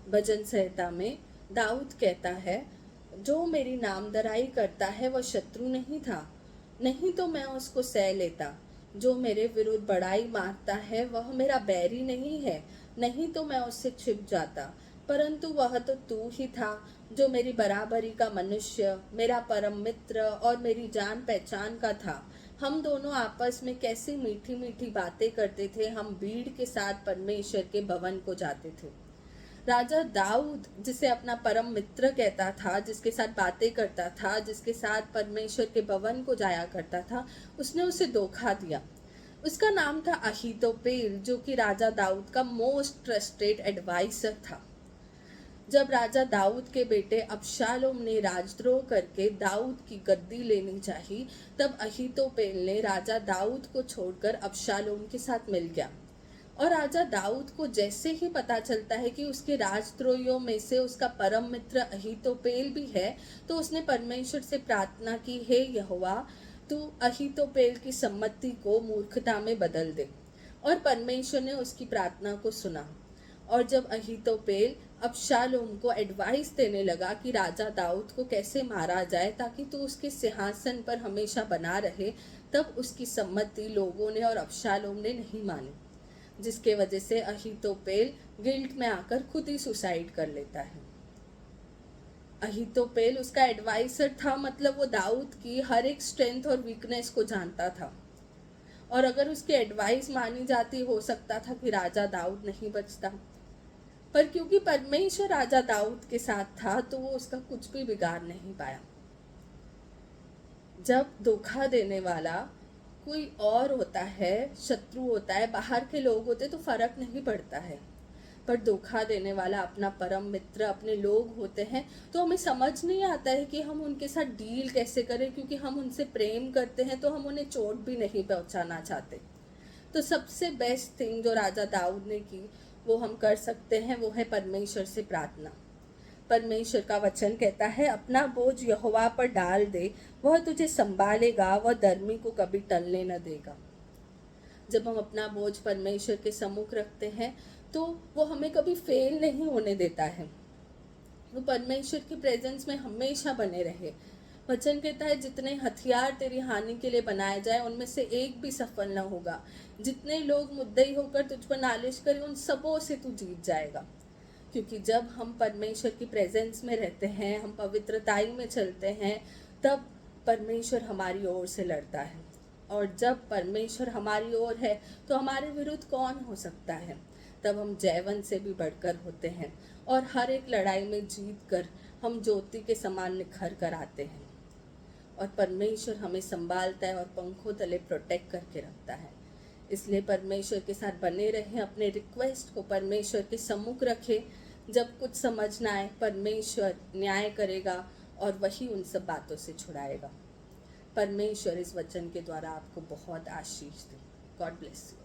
भजन संहिता में दाऊद कहता है, जो मेरी नामधराई करता है वह शत्रु नहीं था, नहीं तो मैं उसको सह लेता। जो मेरे विरुद्ध बड़ाई मारता है वह मेरा बैरी नहीं है, नहीं तो मैं उससे छिप जाता। परंतु वह तो तू ही था, जो मेरी बराबरी का मनुष्य, मेरा परम मित्र और मेरी जान पहचान का था। हम दोनों आपस में कैसी मीठी मीठी बातें करते थे। हम भीड़ के साथ परमेश्वर के भवन को जाते थे। राजा दाऊद, जिसे अपना परम मित्र कहता था, जिसके साथ बातें करता था, जिसके साथ परमेश्वर के भवन को जाया करता था, उसने उसे धोखा दिया। उसका नाम था अहीतोपेल, जो कि राजा दाऊद का मोस्ट ट्रस्टेड एडवाइजर था। जब राजा दाऊद के बेटे अबशालोम ने राजद्रोह करके दाऊद की गद्दी लेनी चाहिए, तब अहीतोपेल ने राजा दाऊद को छोड़कर अबशालोम के साथ मिल गया। और राजा दाऊद को जैसे ही पता चलता है कि उसके राजद्रोहियों में से उसका परम मित्र अहीतोपेल भी है, तो उसने परमेश्वर से प्रार्थना की, हे यहोवा, तू अहीतोपेल की सम्मति को मूर्खता में बदल दे। और परमेश्वर ने उसकी प्रार्थना को सुना। और जब अहीतोपेल अबशालोम को एडवाइस देने लगा कि राजा दाऊद को कैसे मारा जाए ताकि तू उसके सिंहासन पर हमेशा बना रहे, तब उसकी सम्मति लोगों ने और अबशालोम ने नहीं मानी, जिसके वजह से अहीतोपेल गिल्ट में आकर खुद ही सुसाइड कर लेता है। अहीतोपेल उसका एडवाइजर था, मतलब वो दाऊद की हर एक स्ट्रेंथ और वीकनेस को जानता था, और अगर उसकी एडवाइस मानी जाती, हो सकता था कि राजा दाऊद नहीं बचता। पर क्योंकि परमेश्वर राजा दाऊद के साथ था, तो वो उसका कुछ भी बिगाड़ नहीं पाया। जब धोखा देने वाला कोई और होता है, शत्रु होता है, बाहर के लोग होते, तो फर्क नहीं पड़ता है। पर धोखा देने वाला अपना परम मित्र, अपने लोग होते हैं, तो हमें समझ नहीं आता है कि हम उनके साथ डील कैसे करें, क्योंकि हम उनसे प्रेम करते हैं, तो हम उन्हें चोट भी नहीं पहुंचाना चाहते। तो सबसे बेस्ट थिंग जो राजा दाऊद ने की, वो हम कर सकते हैं, वो है परमेश्वर से प्रार्थना। परमेश्वर का वचन कहता है, अपना बोझ यहोवा पर डाल दे, वह तुझे संभालेगा, वह धर्मी को कभी टलने न देगा। जब हम अपना बोझ परमेश्वर के सम्मुख रखते हैं, तो वो हमें कभी फेल नहीं होने देता है। वो परमेश्वर की प्रेजेंस में हमेशा बने रहे। वचन कहता है, जितने हथियार तेरी हानि के लिए बनाए जाए, उनमें से एक भी सफल न होगा। जितने लोग मुद्दई होकर तुझ पर नालिश करें, उन सबों से तू जीत जाएगा। क्योंकि जब हम परमेश्वर की प्रेजेंस में रहते हैं, हम पवित्रताई में चलते हैं, तब परमेश्वर हमारी ओर से लड़ता है। और जब परमेश्वर हमारी ओर है, तो हमारे विरुद्ध कौन हो सकता है। तब हम जयवंत से भी बढ़कर होते हैं, और हर एक लड़ाई में जीत कर हम ज्योति के समान निखर कर आते हैं। और परमेश्वर हमें संभालता है और पंखों तले प्रोटेक्ट करके रखता है। इसलिए परमेश्वर के साथ बने रहें, अपने रिक्वेस्ट को परमेश्वर के सम्मुख रखें। जब कुछ समझ ना आए, परमेश्वर न्याय करेगा और वही उन सब बातों से छुड़ाएगा। परमेश्वर इस वचन के द्वारा आपको बहुत आशीष दे। God bless you.